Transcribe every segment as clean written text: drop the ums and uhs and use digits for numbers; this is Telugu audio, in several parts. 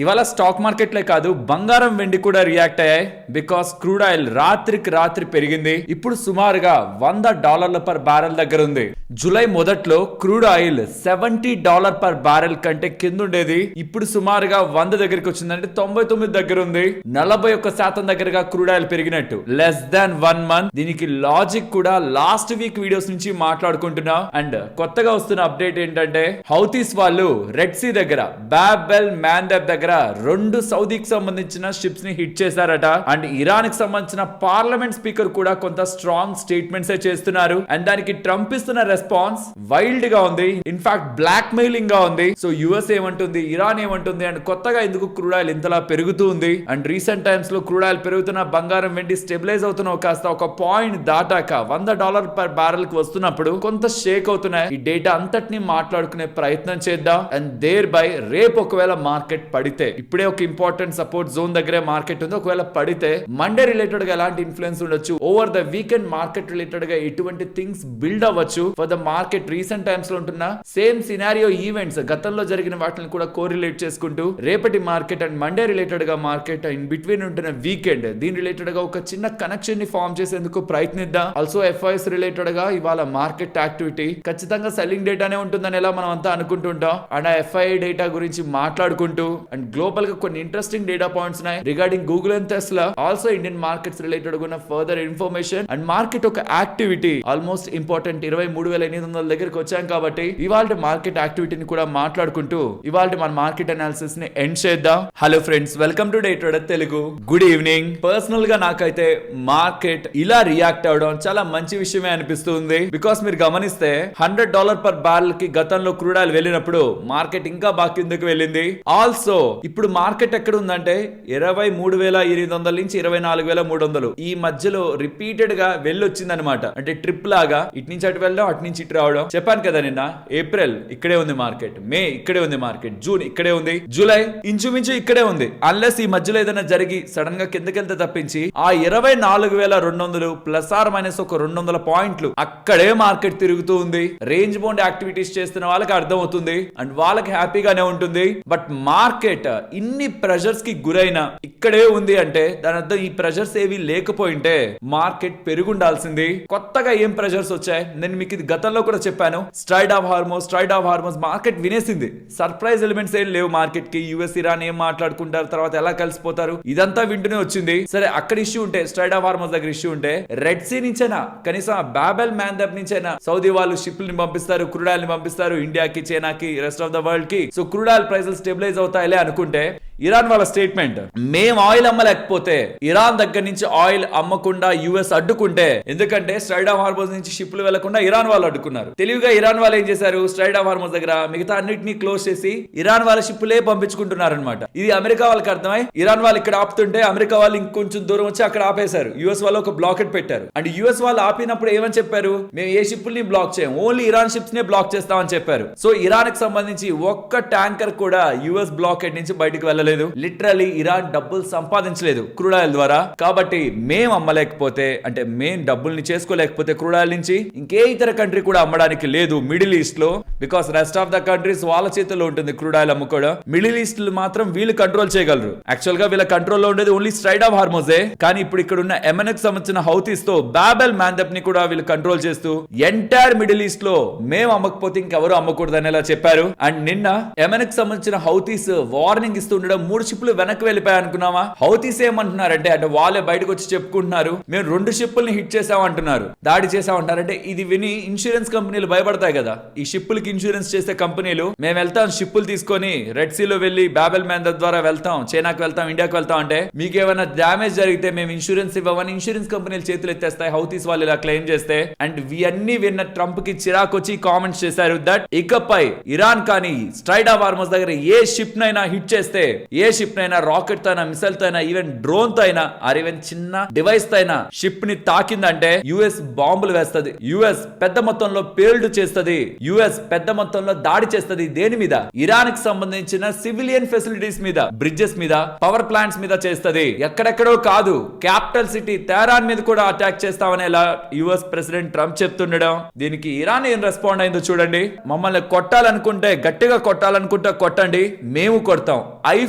ఇవాళ స్టాక్ మార్కెట్లే కాదు బంగారం వెండి కూడా రియాక్ట్ అయ్యాయి. బికాస్ క్రూడ్ ఆయిల్ రాత్రికి రాత్రి పెరిగింది. ఇప్పుడు సుమారుగా $100 పర్ బ్యారెల్ దగ్గర ఉంది. జూలై మొదట్లో క్రూడ్ ఆయిల్ $70 పర్ బ్యారెల్ కంటే కింద ఉండేది. ఇప్పుడు సుమారుగా 100 దగ్గరికి వచ్చిందంటే 99 దగ్గర ఉంది. 41% దగ్గరగా క్రూడ్ ఆయిల్ పెరిగినట్టు లెస్ దాన్ 1 మంత్. దీనికి లాజిక్ కూడా లాస్ట్ వీక్ వీడియోస్ నుంచి మాట్లాడుకుంటున్నా. అండ్ కొత్తగా వస్తున్న అప్డేట్ ఏంటంటే హౌతీస్ వాళ్ళు రెడ్ సీ దగ్గర బాబెల్ మ్యాండబ్ దగ్గర 2 సౌదీకి సంబంధించిన షిప్స్ ని హిట్ చేశారట. అండ్ ఇరాన్ కి సంబంధించిన పార్లమెంట్ స్పీకర్ కూడా కొంత స్ట్రాంగ్ స్టేట్మెంట్స్ చేస్తున్నారు. అండ్ దానికి ట్రంప్ ఇస్తున్న రెస్పాన్స్ వైల్డ్ గా ఉంది. ఇన్ఫాక్ట్ బ్లాక్ మెయిలింగ్ గా ఉంది. సో యుఎస్ ఏమంటుంది, ఇరాన్ ఏమంటుంది, అండ్ కొత్తగా ఎందుకు క్రూడ్ ఆయిల్ ఇంతలా పెరుగుతూ ఉంది. అండ్ రీసెంట్ టైమ్స్ లో క్రూడ్ ఆయిల్ పెరుగుతున్న, బంగారం వెండి స్టెబిలైజ్ అవుతున్న కాస్త ఒక పాయింట్ దాటాక $100 పర్ బ్యారెల్ కి వస్తున్నప్పుడు కొంత షేక్ అవుతున్నాయి. ఈ డేటా అంతటిని మాట్లాడుకునే ప్రయత్నం చేద్దాం. అండ్ దేర్ బై రేపు ఒకవేళ మార్కెట్ పడితే, ఇప్పుడే ఒక ఇంపార్టెంట్ సపోర్ట్ జోన్ దగ్గరే మార్కెట్ ఉంది. ఒకవేళ పడితే మండే రిలేటెడ్ గా ఎలాంటి ఇన్ఫ్లుయెన్స్ ఉండొచ్చు, over the weekend market related గా ఎటువంటి థింగ్స్ బిల్డ్ అవ్వచ్చు for the market. Recent times లో ఉంటున్న సేమ్ సినారియో ఈవెంట్స్ గతంలో జరిగిన వాటిని కూడా కోరిలేట్ చేసుకుంటూ రేపటి మార్కెట్ అండ్ మండే రిలేటెడ్ గా మార్కెట్ ఇన్ బిట్వీన్ ఉంటున్న వీకెండ్ దీని రిలేటెడ్ గా ఒక చిన్న కనెక్షన్ ని ఫార్మ్ చేసేందుకు ప్రయత్నిద్దాం. ఆల్సో ఎఫ్ఐఎస్ రిలేటెడ్ గా ఇవాళ మార్కెట్ యాక్టివిటీ ఖచ్చితంగా సెల్లింగ్ డేటానే ఉంటుందని ఎలా మనం అంతా అనుకుంటుంటాం. అండ్ ఆ ఎఫ్ఐఐ డేటా గురించి మాట్లాడుకుంటూ అండ్ గ్లోబల్ గా కొన్ని ఇంట్రెస్టింగ్ డేటా పాయింట్స్ ఉన్నాయి regarding Google and Tesla. Also Indian markets related ఉన్న ఫర్దర్ ఇన్ఫర్మేషన్ అండ్ మార్కెట్ ఒక యాక్టివిటీ ఆల్మోస్ట్ ఇంపార్టెంట్ 23,800 దగ్గరికి వచ్చాం. కాబట్టి ఇవాళ మార్కెట్ యాక్టివిటీని కూడా మాట్లాడుకుంటూ ఇవాళ మన మార్కెట్ అనాలిసిస్ ని ఎండ్ చేద్దాం. Hello friends, welcome to day trader Telugu. Good evening. Personal గా నాకైతే మార్కెట్ ఇలా రియాక్ట్ అవడం చాలా మంచి విషయమే అనిపిస్తుంది. బికాస్ మీరు గమనిస్తే $100 పర్ బ్యారెల్ కి గతంలో క్రూడ్ ఆయిల్ వెళ్ళినప్పుడు మార్కెట్ ఇంకా బాగా కిందకు వెళ్ళింది. ఆల్సో ఇప్పుడు మార్కెట్ ఎక్కడ ఉందంటే 23,800 నుంచి 24,300 ఈ మధ్యలో రిపీటెడ్ గా వెళ్ళొచ్చింది అనమాట. అంటే ట్రిప్ లాగా ఇటు నుంచి అటు వెళ్ళడం, అటు నుంచి ఇటు రావడం. చెప్పాను కదా నిన్న, ఏప్రిల్ ఇక్కడే ఉంది మార్కెట్, మే ఇక్కడే ఉంది మార్కెట్, జూన్ ఇక్కడే ఉంది, జూలై ఇంచుమించు ఇక్కడే ఉంది. అన్లెస్ ఈ మధ్యలో ఏదైనా జరిగి సడన్ గా కిందకెళ్తే తప్పించి ఆ 24,200 ప్లస్ ఆర్ మైనస్ ఒక 200 పాయింట్లు అక్కడే మార్కెట్ తిరుగుతూ ఉంది. రేంజ్ బౌండ్ యాక్టివిటీస్ చేస్తున్న వాళ్ళకి అర్థం అవుతుంది అండ్ వాళ్ళకి హ్యాపీగానే ఉంటుంది. బట్ మార్కెట్ ఇన్ని ప్రెషర్స్ కి గురైనా ఇక్కడే ఉంది అంటే దాని అర్థం ఈ ప్రెషర్స్ ఏవి లేకపోయింటే మార్కెట్ పెరుగుండాల్సింది. కొత్తగా ఏం ప్రెషర్స్ వచ్చాయి నేను మీకు ఇది గతంలో కూడా చెప్పాను. స్ట్రైడ్ ఆఫ్ హార్మోస్ మార్కెట్ వినేసింది. సర్ప్రైజ్ ఎలిమెంట్స్ ఏం లేవు మార్కెట్ కి. యుఎస్ ఇరాన్ ఏం మాట్లాడుకుంటారు, తర్వాత ఎలా కలిసిపోతారు, ఇదంతా వింటూనే వచ్చింది. సరే అక్కడ ఇష్యూ ఉంటే, స్ట్రైడ్ ఆఫ్ హార్మోస్ దగ్గర ఇష్యూ ఉంటే, రెడ్ సీ నుంచైనా కనీసం బాబెల్ మ్యాండబ్ నుంచైనా సౌదీ వాళ్ళు షిప్లని పంపిస్తారు, క్రూడ్ ఆయిల్ ని పంపిస్తారు ఇండియాకి, చైనాకి, రెస్ట్ ఆఫ్ ద వరల్డ్ కి. So crude oil prices stabilise అవుతాయిలే అనుకుంటే ఇరాన్ వాళ్ళ స్టేట్మెంట్, మేం ఆయిల్ అమ్మలేకపోతే ఇరాన్ దగ్గర నుంచి ఆయిల్ అమ్మకుండా యుఎస్ అడ్డుకుంటే, ఎందుకంటే స్ట్రైడ్ ఆఫ్ హార్మోస్ నుంచి షిప్లు వెళ్లకుండా ఇరాన్ వాళ్ళు అడ్డుకున్నారు. తెలివిగా ఇరాన్ వాళ్ళు ఏం చేశారు, స్ట్రైడ్ ఆఫ్ హార్మోస్ దగ్గర మిగతా అన్నిటిని క్లోజ్ చేసి ఇరాన్ వాళ్ళ షిప్లే పంపించుకుంటున్నారు అనమాట. ఇది అమెరికా వాళ్ళకి అర్థమై ఇరాన్ వాళ్ళు ఇక్కడ ఆపుతుంటే అమెరికా వాళ్ళు ఇంకొంచెం దూరం వచ్చి అక్కడ ఆపేశారు. యుఎస్ వాళ్ళు ఒక బ్లాకెట్ పెట్టారు. అండ్ యుఎస్ వాళ్ళు ఆపినప్పుడు ఏమని చెప్పారు, మేము ఏ షిప్ని బ్లాక్ చేయం, ఓన్లీ ఇరాన్ షిప్స్ నే బ్లాక్ చేస్తామని చెప్పారు. సో ఇరాన్ కి సంబంధించి ఒక్క ట్యాంకర్ కూడా యుఎస్ బ్లాకెట్ నుంచి బయటకు వెళ్ళలేదు. లిటరలీ ఇరాన్ డబ్బులు సంపాదించలేదు క్రూడ్ ఆయిల్ ద్వారా. కాబట్టి మేము అమ్మలేకపోతే, అంటే మేము డబ్బుల్ని చేసుకోలేకపోతే క్రూడ్ ఆయిల్ నుంచి ఇంకే ఇతర కంట్రీ కూడా అమ్మడానికి లేదు మిడిల్ ఈస్ట్ లో. Because rest of the countries వాళ్ళ చేతుల్లో ఉంటుంది క్రూడ్ ఆయిల్ అమ్ముకోవడం. మిడిల్ ఈస్ట్ మాత్రం వీళ్ళు కంట్రోల్ చేయగలరు. యాక్చువల్ గా వీళ్ళ కంట్రోల్లో ఉండేది ఓన్లీ స్ట్రైడ్ ఆఫ్ హార్మోజే. కానీ ఇప్పుడు ఇక్కడ ఉన్న ఎమెనక్ సంబంధించిన హౌతీస్ తో బాబెల్ మ్యాండబ్ ని కూడా వీళ్ళు కంట్రోల్ చేస్తూ ఎంటైర్ మిడిల్ ఈస్ట్ లో మేము అమ్మకపోతే ఇంకెవరు అమ్మకూడదు అనేలా చెప్పారు. అండ్ నిన్న ఎమెనక్ సంబంధించిన హౌతీస్ వార్నింగ్ ఇస్తుండడం 3 షిప్లు వెనక్కి వెళ్ళిపోయాయి అనుకున్నావా. హౌతీస్ ఏమంటున్నారంటే, అంటే వాళ్ళే బయటకు వచ్చి చెప్పుకుంటున్నారు, మేము 2 షిప్పుల్ని హిట్ చేసామంటున్నారు, దాడి చేసామంటారంటే. ఇది విని ఇన్సూరెన్స్ కంపెనీలు భయపడతాయి కదా, ఈ షిప్పులకి ఇన్సూరెన్స్ చేసే కంపెనీలు. మేము వెళ్తాం షిప్పులు తీసుకొని రెడ్ సీలో వెళ్లి బాబెల్ మ్యాండబ్ ద్వారా వెళ్తాం, చైనాకి వెళ్తాం, ఇండియాకి వెళ్తాం అంటే మీకు ఏమైనా డ్యామేజ్ జరిగితే మేము ఇన్సూరెన్స్ ఇవ్వమని ఇన్సూరెన్స్ కంపెనీలు చేతులు ఎత్తేస్తాయి హౌతీస్ వాళ్ళు ఇలా క్లెయిమ్ చేస్తే. అండ్ ఇవన్నీ విన్న ట్రంప్ కి చిరాకు వచ్చి కామెంట్స్ చేశారు దట్ ఇకపై ఇరాన్ కానీ స్ట్రైడ్ ఆఫ్ హార్మోస్ దగ్గర ఏ షిప్ నైనా హిట్ చేస్తే, ఏ షిప్ నైనా రాకెట్ తో అయినా, మిసైల్ తో అయినా, ఈవెన్ డ్రోన్ తో అయినా, ఆర్ ఈవెన్ చిన్న డివైస్ తో అయినా షిప్ ని తాకిందంటే యుఎస్ బాంబులు వేస్తది, యుఎస్ పెద్ద మొత్తంలో పేల్డ్ చేస్తది, యుఎస్ పెద్ద మొత్తంలో దాడి చేస్తది. దేని మీద, ఇరాన్ కి సంబంధించిన సివిలియన్ ఫెసిలిటీస్ మీద, బ్రిడ్జెస్ మీద, పవర్ ప్లాంట్స్ మీద చేస్తది. ఎక్కడెక్కడో కాదు, క్యాపిటల్ సిటీ తెహరాన్ మీద కూడా అటాక్ చేస్తామనేలా యుఎస్ ప్రెసిడెంట్ ట్రంప్ చెప్తుండడం. దీనికి ఇరాన్ ఏం రెస్పాండ్ అయిందో చూడండి. మమ్మల్ని కొట్టాలనుకుంటే, గట్టిగా కొట్టాలనుకుంటే కొట్టండి, మేము కొడతాం.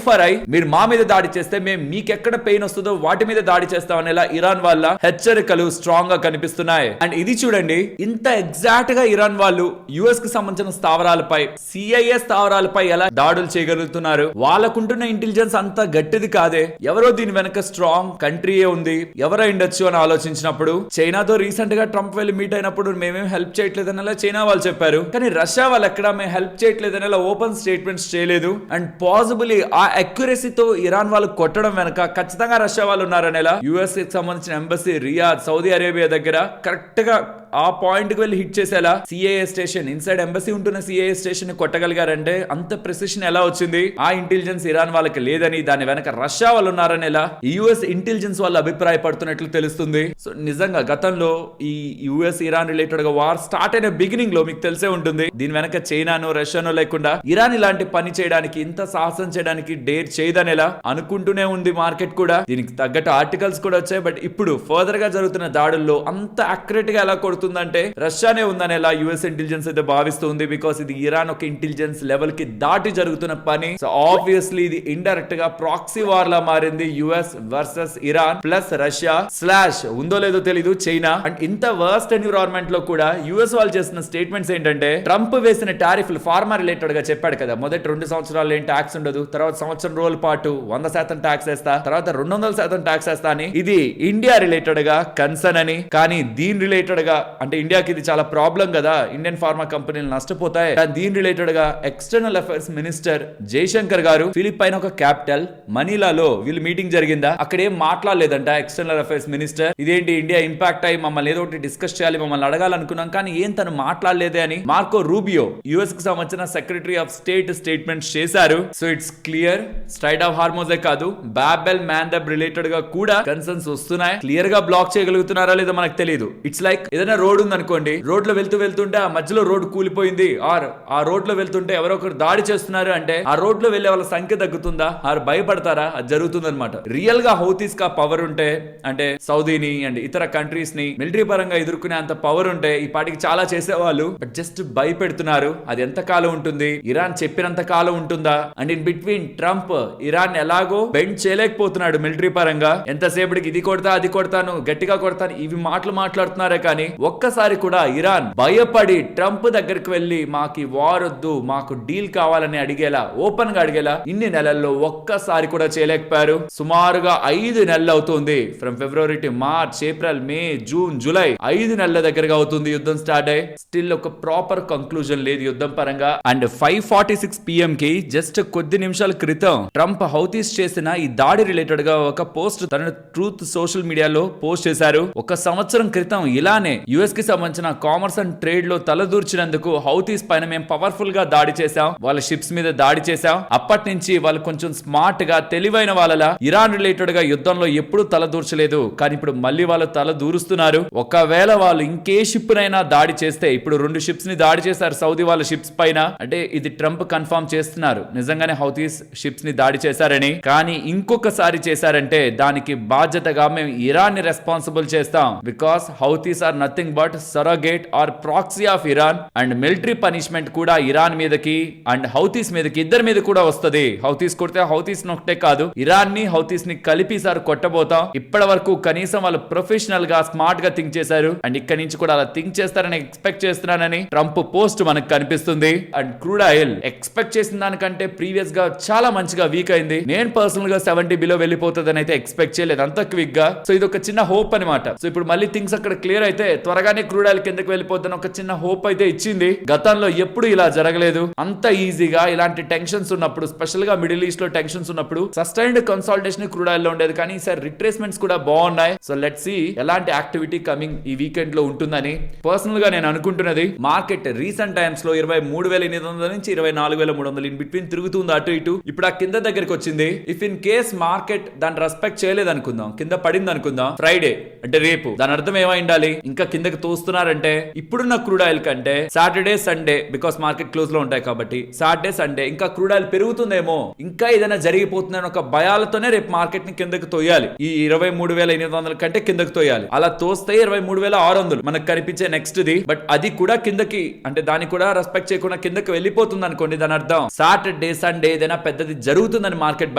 ఫర్ ఐ, మీరు మా మీద దాడి చేస్తే మేము మీకెక్కడ పెయిన్ వస్తుందో వాటి మీద దాడి చేస్తామనేలా ఇరాన్ వాళ్ళ హెచ్చరికలు స్ట్రాంగ్ గా కనిపిస్తున్నాయి. అండ్ ఇది చూడండి, ఇంత ఎగ్జాక్ట్ గా ఇరాన్ వాళ్ళు యుఎస్ కి సంబంధించిన స్థావరాలపై, సిఐఏ స్థావరాలపై ఎలా దాడులు చేయగలుగుతున్నారు? వాళ్ళకుంటున్న ఇంటెలిజెన్స్ అంత గట్టిది కాదే, ఎవరో దీని వెనక స్ట్రాంగ్ కంట్రీయే ఉంది, ఎవరో ఉండొచ్చు అని ఆలోచించినప్పుడు చైనాతో రీసెంట్ గా ట్రంప్ వెళ్ళి మీట్ అయినప్పుడు మేమేం హెల్ప్ చేయట్లేదనేలా చైనా వాళ్ళు చెప్పారు. కానీ రష్యా వాళ్ళు ఎక్కడ మేము హెల్ప్ చేయట్లేదనేలా ఓపెన్ స్టేట్మెంట్స్ చేయలేదు. అండ్ పాసిబుల్లీ ఆ అక్యురసీతో ఇరాన్ వాళ్ళు కొట్టడం వెనక ఖచ్చితంగా రష్యా వాళ్ళు ఉన్నారనేలా యుఎస్ కి సంబంధించిన ఎంబసీ రియాద్, సౌదీ అరేబియా దగ్గర కరెక్ట్ గా ఆ పాయింట్ కి వెళ్ళి హిట్ చేసేలా సిఐఏ స్టేషన్, ఇన్సైడ్ ఎంబసీ ఉంటున్న సిఐఏ స్టేషన్ ని కొట్టగలిగారంటే అంత ప్రెసిషన్ ఎలా వచ్చింది? ఆ ఇంటెలిజెన్స్ ఇరాన్ వాళ్ళకి లేదని, దాని వెనక రష్యా వాళ్ళు ఉన్నారనేలా యుఎస్ ఇంటెలిజెన్స్ వాళ్ళు అభిప్రాయపడుతున్నట్లు తెలుస్తుంది. సో నిజంగా గతంలో ఈ యుఎస్ ఇరాన్ రిలేటెడ్ గా వార్ స్టార్ట్ అయిన బిగినింగ్ లో మీకు తెలిసే ఉంటుంది, దీని వెనక చైనానో రష్యానో లేకుండా ఇరాన్ ఇలాంటి పని చేయడానికి, ఇంత సాహసం చేయడానికి డేర్ చేయదనేలా అనుకుంటూనే ఉంది మార్కెట్ కూడా. దీనికి తగ్గట్టు ఆర్టికల్స్ కూడా వచ్చాయి. బట్ ఇప్పుడు ఫర్దర్ గా జరుగుతున్న దాడుల్లో అంత అక్యురేట్ గా ఎలా కొడుతుందంటే రష్యానే ఉందనేలా యుఎస్ ఇంటెలిజెన్స్ అయితే భావిస్తుంది. బికాస్ ఇది ఇరాన్ ఒక ఇంటెలిజెన్స్ లెవెల్ కి దాటి జరుగుతున్న పని. సో ఆబ్వియస్లీ ఇది ఇండైరెక్ట్ గా ప్రాక్సీ వార్ లా మారింది. US versus Iran plus Russia slash ఉందో లేదో తెలీదు చైనా. అండ్ ఇంత వర్స్ట్ ఎన్విరాన్మెంట్ లో కూడా యుఎస్ వాళ్ళు చేసిన స్టేట్మెంట్స్ ఏంటంటే, ట్రంప్ వేసిన టారిఫ్లు ఫార్మా రిలేటెడ్ గా చెప్పాడు కదా, మొదటి 2 సంవత్సరాలు ఏం ట్యాక్స్ ఉండదు, తర్వాత సంవత్సరం రోజుల పాటు 100% ట్యాక్స్ వేస్తా, తర్వాత 200% ట్యాక్స్ వేస్తా అని. ఇది ఇండియా రిలేటెడ్ గా కన్సర్న్ అని. కానీ దీని రిలేటెడ్ గా, అంటే ఇండియాకి ఇది చాలా ప్రాబ్లం కదా, ఇండియన్ ఫార్మా కంపెనీలు నష్టపోతాయి. దీని రిలేటెడ్ గా ఎక్స్టర్నల్ అఫైర్స్ మినిస్టర్ జయశంకర్ గారు ఫిలిప్పైన్ ఒక క్యాపిటల్ మనీలాలో వీళ్ళు మీటింగ్ జరిగిందా, అక్కడ ఏం మాట్లాడలేదంట ఎక్స్టర్నల్ అఫైర్స్ మినిస్టర్. ఇదేంటి ఇండియా ఇంపాక్ట్ అయ్యి మమ్మల్ని ఏదో ఒకటి డిస్కస్ చేయాలి, మమ్మల్ని అడగాలనుకున్నాం కానీ ఏం తను మాట్లాడలేదే అని మార్కో రూబియో యుఎస్ కి సంబంధించిన సెక్రటరీ ఆఫ్ స్టేట్ స్టేట్మెంట్స్ చేశారు. So it's clear, strait of Hormuz కాదు, బాబెల్ మ్యాండబ్ రిలేటెడ్ గా కూడా కన్సర్న్స్ వస్తున్నాయి. క్లియర్ గా బ్లాక్ చేయగలుగుతున్నారా లేదో మనకు తెలియదు. ఇట్స్ లైక్ ఏదైనా రోడ్ ఉంది అనుకోండి, రోడ్ లో వెళ్తుంటే ఆ మధ్యలో రోడ్ కూలిపోయింది, ఆర్ ఆ రోడ్ లో వెళ్తుంటే ఎవరో ఒకరు దాడి చేస్తున్నారు అంటే ఆ రోడ్ లో వెళ్లే వాళ్ళ సంఖ్య తగ్గుతుందా, ఆర్ భయపడతారా? అది జరుగుతుంది అనమాట. రియల్ గా హౌతీస్ కా పవర్ ఉంటే, అంటే సౌదీని అండ్ ఇతర కంట్రీస్ ని మిలిటరీ పరంగా ఎదుర్కొనే అంత పవర్ ఉంటే ఈ పాటికి చాలా చేసేవాళ్ళు. బట్ జస్ట్ భయపెడుతున్నారు. అది ఎంత కాలం ఉంటుంది? ఇరాన్ చెప్పినంత కాలం ఉంటుందా? And in between Trump Iran ఎలాగో బెండ్ చేయలేకపోతున్నాడు మిలిటరీ పరంగా. ఎంతసేపటికి ఇది కొడతా, అది కొడతాను, గట్టిగా కొడతాను, ఇవి మాటలు మాట్లాడుతున్నారే కానీ ఒక్కసారి కూడా ఇరాన్ భయపడి ట్రంప్ దగ్గరికి వెళ్లి మాకు వార్ వద్దు, మాకు డీల్ కావాలని అడిగేలా, ఓపెన్ గా అడిగేలా ఇన్ని నెలల్లో ఒక్కసారి కూడా చేయలేకపోయారు. సుమారుగా 5 నెలలు అవుతుంది. From February to March, April, May, June, July 5 నెలల దగ్గరగా అవుతుంది యుద్ధం స్టార్ట్ అయ్యి. స్టిల్ ఒక ప్రాపర్ కంక్లూజన్ లేదు యుద్ధం పరంగా. అండ్ 5:46 PM కి జస్ట్ కొద్ది నిమిషాల క్రితం ట్రంప్ హౌతీస్ చేసిన ఈ దాడి రిలేటెడ్ గా ఒక పోస్ట్ తన ట్రూత్ సోషల్ మీడియాలో పోస్ట్ చేశారు. 1 సంవత్సరం క్రితం ఇలానే యుఎస్ కి సంబంధించిన కామర్స్ అండ్ ట్రేడ్ లో తలదూర్చినందుకు హౌతీస్ పైన మేము పవర్ఫుల్ గా దాడి చేశాం, వాళ్ళ షిప్స్ మీద దాడి చేశాం. అప్పటి నుంచి వాళ్ళు కొంచెం స్మార్ట్ గా, తెలివైన వాళ్ళలా ఇరాన్ రిలేటెడ్ గా యుద్ధంలో ఎప్పుడు తలదూర్చలేదు. కానీ ఇప్పుడు మళ్ళీ వాళ్ళు తల దూరుస్తున్నారు. ఒకవేళ వాళ్ళు ఇంకే షిప్ నైనా దాడి చేస్తే, ఇప్పుడు 2 షిప్స్ ని దాడి చేశారు సౌదీ వాళ్ళ షిప్స్ పైన, అంటే ఇది ట్రంప్ కన్ఫర్మ్ చేస్తున్నారు నిజంగానే హౌతీస్ షిప్స్ ని దాడి చేశారని. కానీ ఇంకొకసారి చేశారంటే దానికి బాధ్యతగా మేము ఇరాన్ ని రెస్పాన్సిబుల్ చేస్తాం. Because Houthis are nothing but surrogate or proxy of Iran. And military punishment కూడా ఇరాన్ మీదకి అండ్ హౌతీస్ మీదకి, ఇద్దరి మీద కూడా వస్తుంది. హౌతీస్ కొడితే హౌతీస్ నొక్కటే కాదు, ఇరాన్ ని హౌతీస్ ని కలిపి సార్ కొట్టబోతాం. ఇప్పటి వరకు కనీసం వాళ్ళు ప్రొఫెషనల్ గా, స్మార్ట్ గా థింక్ చేశారు. అండ్ ఇక్కడ నుంచి కూడా అలా థింక్ చేస్తారని ఎక్స్పెక్ట్ చేస్తున్నానని ట్రంప్ పోస్ట్ మనకు కనిపిస్తుంది. అండ్ క్రూడ్ ఆయిల్ ఎక్స్పెక్ట్ చేసిన దానికంటే ప్రీవియస్ గా చాలా మంచిగా వీక్ అయింది. నేను పర్సనల్ గా 70 బిలో వెళ్ళిపోతుంది అయితే ఎక్స్పెక్ట్ చేయలేదు అంత క్విక్ గా. సో ఇది ఒక చిన్న హోప్ అనమాట. సో ఇప్పుడు మళ్ళీ థింగ్స్ అక్కడ క్లియర్ అయితే త్వరగానే క్రూడ్ ఆయిల్ కిందకి వెళ్ళిపోతున్న ఒక చిన్న హోప్ అయితే ఇచ్చింది. గతంలో ఎప్పుడు ఇలా జరగలేదు అంత ఈజీగా. ఇలాంటి టెన్షన్స్ ఉన్నప్పుడు, స్పెషల్ గా మిడిల్ ఈస్ట్ లో టెన్షన్స్ ఉన్నప్పుడు సస్టైన్డ్ కన్సాలిడేషన్ క్రూడ్ ఆయిల్ లో ఉండేది. కానీ ఈసారి రిట్రేస్మెంట్స్ కూడా బాగున్నాయి. సో లెట్స్ సీ ఎలాంటి యాక్టివిటీ కమింగ్ ఈ వీకెండ్ లో ఉంటుందని పర్సనల్ గా నేను అనుకుంటున్నది. మార్కెట్ రీసెంట్ టైమ్స్ లో 23,800 నుంచి 24,300 ఇన్ బిట్వీన్ తిరుగుతుంది అటు ఇటు. ఇప్పుడు ఆ కింద దగ్గరికి వచ్చింది. ఇఫ్ ఇన్ కేస్ మార్కెట్ దాన్ని రెస్పెక్ట్ చేయలేదు అనుకుందాం, కింద పడింది అనుకుందాం, ఫ్రైడే అంటే రేపు, దాని అర్థం ఏమై ఉండాలి? ఇంకా కింద కిందకి తోస్తున్నారంటే ఇప్పుడున్న క్రూడ్ ఆయిల్ కంటే Saturday Sunday because market close లో ఉంటాయి కాబట్టి సాటర్డే సండే ఇంకా క్రూడ్ ఆయిల్ పెరుగుతుందేమో, ఇంకా ఏదైనా జరిగిపోతుందని ఒక భయాలతోనే రేపు మార్కెట్ ని కిందకి తోయాలి. ఈ 23,800 కంటే కిందకి తోయాలి. అలా తోస్తే 23,600 మనకు కనిపించే నెక్స్ట్ ది. బట్ అది కూడా కిందకి అంటే దాన్ని కూడా రెస్పెక్ట్ చేయకుండా కిందకి వెళ్ళిపోతుంది అనుకోండి. దాని అర్థం సాటర్డే సండే ఏదైనా పెద్దది జరుగుతుందని మార్కెట్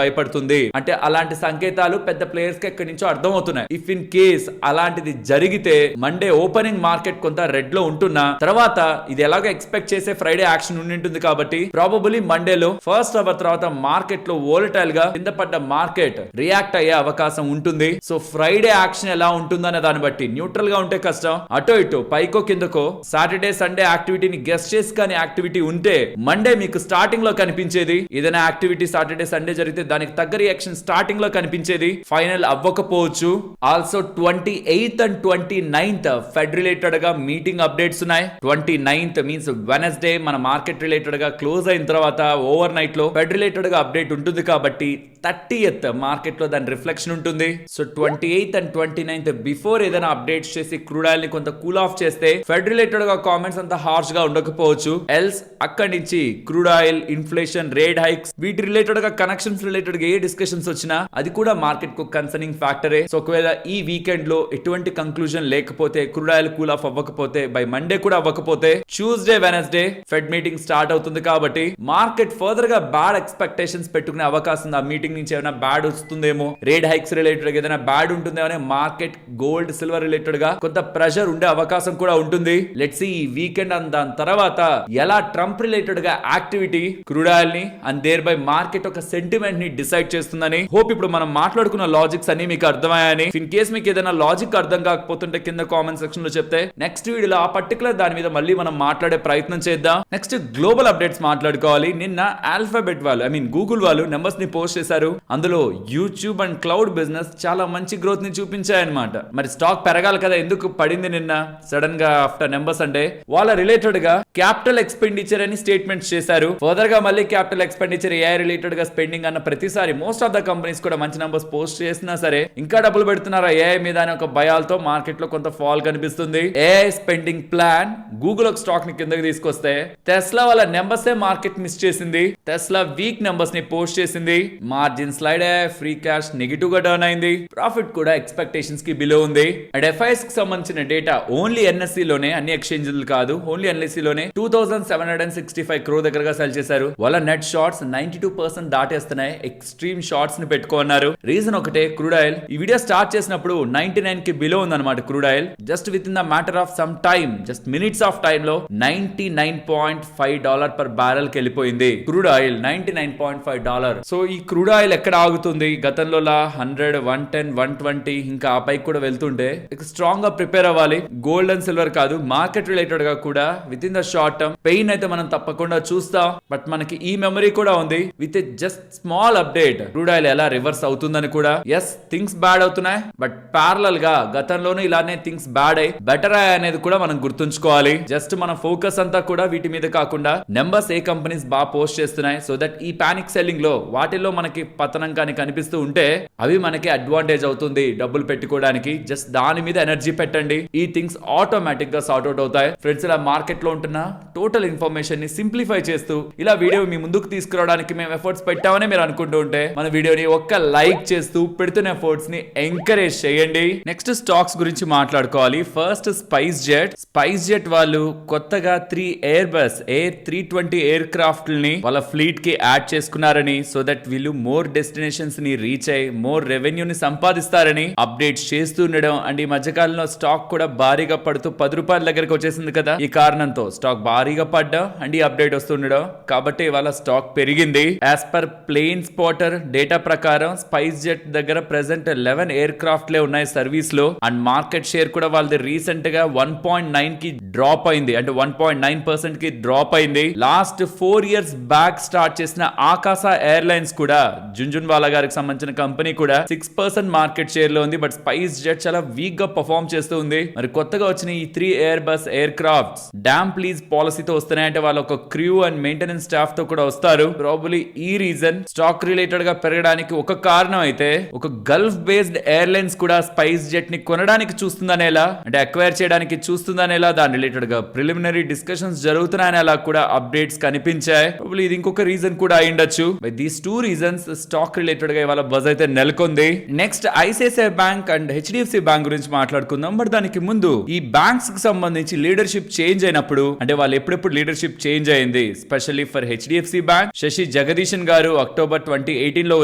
భయపడుతుంది అంటే అలాంటి సంకేతాలు పెద్ద ప్లేయర్స్ కి ఎక్కడి నుంచో అర్థం అవుతున్నాయి. ఇఫ్ ఇన్ కేస్ అలాంటిది జరిగితే మండే ఓపెనింగ్ మార్కెట్ కొంత రెడ్ లో ఉంటున్నా తర్వాత ఇది ఎలాగో ఎక్స్పెక్ట్ చేసే ఫ్రైడే యాక్షన్ ఉండింటుంది కాబట్టి ప్రాబబుల్లీ మండేలో ఫస్ట్ అవర్ తర్వాత మార్కెట్ లో వోలటైల్ గా కింద పడ్డ మార్కెట్ రియాక్ట్ అయ్యే అవకాశం ఉంటుంది. సో ఫ్రైడే యాక్షన్ ఎలా ఉంటుందనే దాన్ని బట్టి న్యూట్రల్ గా ఉంటే కష్టం, అటో ఇటో పైకో కిందకో సాటర్డే సండే యాక్టివిటీని గెస్ చేసి కానీ యాక్టివిటీ ఉంటే మండే మీకు స్టార్టింగ్ లో కనిపించేది ఏదైనా యాక్టివిటీ సాటర్డే సండే జరిగితే దానికి తగ్గ రియాక్షన్ స్టార్టింగ్ లో కనిపించేది, ఫైనల్ అవ్వకపోవచ్చు. Also 28th and 29th Fed related గా మీటింగ్ అప్డేట్స్ ఉన్నాయి. 29th మీన్స్ వెనస్డే మన మార్కెట్ రిలేటెడ్ గా క్లోజ్ అయిన తర్వాత ఓవర్ నైట్ లో ఫెడ్ రిలేటెడ్ గా అప్డేట్ ఉంటుంది కాబట్టి 30th మార్కెట్ లో దాని రిఫ్లెక్షన్ ఉంటుంది. So 28th and 29th before ఏదైనా అప్డేట్స్ చేసి క్రూడ్ ఆయిల్ ని కొంత కూల్ ఆఫ్ చేస్తే ఫెడ్ రిలేటెడ్ గా కామెంట్స్ అంత హార్ష్ గా ఉండకపోవచ్చు. ఎల్స్ అక్కడి నుంచి crude oil, inflation, rate hikes వీటి రిలేటెడ్ గా కనెక్షన్స్ రిలేటెడ్ గా ఏ డిస్కషన్స్ వచ్చినా అది కూడా మార్కెట్ కు కన్సర్నింగ్ ఫ్యాక్టరే. సో ఒకవేళ ఈ వీకెండ్ లో ఎటువంటి కంక్లూజన్ లేకపోతే క్రూడ్ ఆయిల్ కూల్ ఆఫ్ అవ్వకపోతే బై మండే కూడా అవ్వకపోతే Tuesday Wednesday fed meeting start అవుతుంది కాబట్టి మార్కెట్ ఫర్దర్ గా బ్యాడ్ ఎక్స్పెక్టేషన్స్ పెట్టుకునే అవకాశం ఉంది. ఆ మీటింగ్ నుంచి ఏమైనా బ్యాడ్ వస్తుందేమో, రేట్ హైక్స్ రిలేటెడ్ గా ఏదైనా బ్యాడ్ ఉంటుందేమో అనే మార్కెట్ గోల్డ్ సిల్వర్ రిలేటెడ్ గా కొంత ప్రెషర్ ఉండే అవకాశం కూడా ఉంటుంది. లెట్స్ సీ ఈ వీకెండ్ అండ్ దాని తర్వాత ఎలా ట్రంప్ రిలేటెడ్ గా యాక్టివిటీ క్రూడ్ ఆయిల్ ని అండ్ దేర్ బై మార్కెట్ ఒక సెంటిమెంట్ ని డిసైడ్ చేస్తుందని హోప్. ఇప్పుడు మనం మాట్లాడుకున్న లాజిక్స్ అన్ని మీకు అర్థమయ్యాయని. ఇన్ కేస్ మీకు ఏదైనా లాజిక్ అర్థం కాకపోతుంటే కింద కామెంట్ సెక్షన్ లో చెప్తే నెక్స్ట్ వీడియోలో ఆ పర్టికులర్ దాని మీద మళ్ళీ మనం మాట్లాడే ప్రయత్నం చేద్దాం. నెక్స్ట్ గ్లోబల్ అప్డేట్స్ మాట్లాడుకోవాలి. నిన్న ఆల్ఫాబెట్ వాళ్ళు గూగుల్ వాళ్ళు నెంబర్స్ ని పోస్ట్ చేశారు. అందులో యూట్యూబ్ అండ్ క్లౌడ్ బిజినెస్ చాలా మంచి గ్రోత్ ని చూపించాయన్నమాట. మరి స్టాక్ పెరగాలి కదా, ఎందుకు పడింది నిన్న సడన్ గా ఆఫ్టర్ నెంబర్స్ అంటే వాళ్ళ రిలేటెడ్ గా క్యాపిటల్ ఎక్స్పెండిచర్ అని స్టేట్మెంట్స్ చేశారు. ఫర్దర్ గా మళ్ళీ క్యాపిటల్ ఎక్స్పెండిచర్ ఏఐ రిలేటెడ్ గా స్పెండింగ్ అన్న ప్రతిసారి మోస్ట్ ఆఫ్ ద కంపెనీస్ కూడా మంచి నంబర్స్ పోస్ట్ చేసినా సరే ఇంకా డబ్బులు పెడుతున్నారా ఏఐ మీద అనే ఒక భయాలతో మార్కెట్ లో కొంత ఫాల్ కనిపిస్తుంది. ఏఐ స్పెండింగ్ ప్లాన్ గూగుల్ ఒక స్టాక్ ని కిందకి తీసుకొస్తే టెస్లా వాళ్ళ నెంబర్స్ మార్కెట్ మిస్ చేసింది. టెస్లా వీక్ నెంబర్స్ ని పోస్ట్ చేసింది. మార్జిన్ స్లైడ్ అయ్యాయి, ఫ్రీ క్యాష్ నెగిటివ్ గా టర్న్ అయింది, ప్రాఫిట్ కూడా ఎక్స్పెక్టేషన్స్ కి బిలో ఉంది. అండ్ ఎఫ్ఐఎస్ కి సంబంధించిన డేటా ఓన్లీ ఎన్ఎస్సి లోనే, అన్ని ఎక్స్చేంజ్లు కాదు, ఓన్లీ ఎన్ఎస్సి లోనే 2765 crore దగ్గరగా సెల్ చేశారు. వాళ్ళ నెట్ షార్ట్స్ 92% దాటేస్తున్నాయి. ఎక్స్ట్రీమ్ షార్ట్స్ ని పెట్టుకున్నారు. రీజన్ ఒకటే, క్రూడ్ ఆయిల్. ఈ వీడియో స్టార్ట్ చేసినప్పుడు 99 కి బిలో ఉందన్నమాట crude oil. Just with in the matter of some time, just minutes of time లో $99.5 per barrel కి వెళ్ళిపోయింది క్రూడ్ ఆయిల్. $99.5. సో ఈ క్రూడ్ ఆయిల్ ఎక్కడ ఆగుతుంది? గతంలో 100, 110, 120 ఇంకా ఆ పైకి కూడా వెళ్తుంటే స్ట్రాంగ్ గా ప్రిపేర్ అవ్వాలి. గోల్డ్ అండ్ సిల్వర్ కాదు, మార్కెట్ రిలేటెడ్ గా కూడా with in the short term pain అయితే మనం తప్పకుండా చూస్తాం. బట్ మనకి ఈ మెమరీ కూడా ఉంది. With just small update crude oil ఎలా రివర్స్ అవుతుందని కూడా. ఎస్, థింగ్స్ బ్యాడ్ అవుతున్నాయి, బట్ ప్యారలల్ గా గతంలోనూ ఇలానే థింగ్స్ బ్యాడ్ అయ్యి బెటర్ అయ్యాయి అనేది కూడా మనం గుర్తుంచుకోవాలి. జస్ట్ మన ఫోకస్ అంతా కూడా వీటి మీద కాకుండా నెంబర్స్ ఏ కంపెనీస్ బాగా పోస్ట్ చేస్తున్నాయి, సో దట్ ఈ పానిక్ సెల్లింగ్ లో వాటిల్లో మనకి పతనం కానీ కనిపిస్తూ ఉంటే అవి మనకి అడ్వాంటేజ్ అవుతుంది డబ్బులు పెట్టుకోవడానికి. జస్ట్ దాని మీద ఎనర్జీ పెట్టండి, ఈ థింగ్స్ ఆటోమేటిక్ గా సార్ట్ అవుట్ అవుతాయి. ఫ్రెండ్స్, ఇలా మార్కెట్ లో ఉంటున్న టోటల్ ఇన్ఫర్మేషన్ ని సింప్లిఫై చేస్తూ ఇలా వీడియో మీ ముందుకు తీసుకురావడానికి మేము ఎఫర్ట్స్ పెట్టామని మీరు అనుకుంటూ ఉంటే మన వీడియోని ఒక్క లైక్ చేస్తూ పెడుతున్న ఎఫర్ట్స్ ని ఎంకరేజ్ చేయండి. నెక్స్ట్ స్టాక్స్ గురించి మాట్లాడుకోవాలి. First spice jet. Spice jet వాళ్ళు కొత్తగా 3 Airbus A320 ఎయిర్ క్రాఫ్ట్ ని వాళ్ళ ఫ్లీట్ కి యాడ్ చేసుకున్నారని, సో దట్ వీళ్ళు మోర్ డెస్టినేషన్స్ ని రీచ్ అయ్యి మోర్ రెవెన్యూ ని సంపాదిస్తారని అప్డేట్స్ చేస్తూ ఉండడం. అండ్ ఈ మధ్యకాలంలో స్టాక్ కూడా భారీగా పడుతూ $10 దగ్గరకు వచ్చేసింది కదా. ఈ కారణంతో స్టాక్ భారీగా పడ్డా అండ్ ఈ అప్డేట్ వస్తుండడం కాబట్టి వాళ్ళ స్టాక్ పెరిగింది. As per plane spotter data ప్రకారం స్పైస్ జెట్ దగ్గర ప్రెసెంట్ 11 ఎయిర్ క్రాఫ్ట్ లే ఉన్నాయి సర్వీస్ లో. అండ్ మార్కెట్ షేర్ కూడా వాళ్ళది రీసెంట్ గా 1.9 కి డ్రాప్ అయింది, అంటే 1.9% కి డ్రాప్ అయింది. లాస్ట్ 4 years బ్యాక్ స్టార్ట్ చేసిన ఆకాశ ఎయిర్లైన్స్ కూడా జుంజున్వాలా గారికి సంబంధించిన కంపెనీ కూడా 6% మార్కెట్ షేర్ లో ఉంది. బట్ స్పైస్ జెట్ చాలా వీక్ గా పర్ఫార్మ్ చేస్తూ ఉంది. మరి కొత్తగా వచ్చిన ఈ 3 Airbus aircrafts damp lease పాలసీతో వస్తున్నాయంటే వాళ్ళ ఒక క్రూ అండ్ మెయింటెనెన్స్ స్టాఫ్ తో కూడా వస్తారు. ప్రాబబ్లీ ఈ రీజన్ స్టాక్ రిలేటెడ్ గా పెరగడానికి ఒక కారణం అయితే, ఒక గల్ఫ్ బేస్డ్ ఎయిర్లైన్స్ కూడా స్పైస్ జెట్ ని కొనడానికి చూస్తుందనేలా, అంటే అక్వైర్ చేయడానికి చూస్తుందనేలా దాని రిలేటెడ్ గా ప్రిలిమినరీ డిస్కషన్స్ జరుగుతున్నాయనేలా కూడా అప్డేట్స్ కనిపించాయి. ప్రాబబ్లీ ఇది ఇంకొక రీజన్ కూడా అయ్యుండొచ్చు. By these 2 reasons stock related గా ఇవాళ బజ్ అయితే నెలకొంది. Next ICICI bank and HDFC bank గురించి మాట్లాడుకుందాం. బట్ దానికి ముందు ఈ బ్యాంక్స్ కి సంబంధించి లీడర్షిప్ చేంజ్ అయినప్పుడు, అంటే వాళ్ళు ఎప్పుడెప్పుడు లీడర్షిప్ చేంజ్ అయింది, specially for HDFC Bank Shashi Jagdishan గారు అక్టోబర్ 2018 లో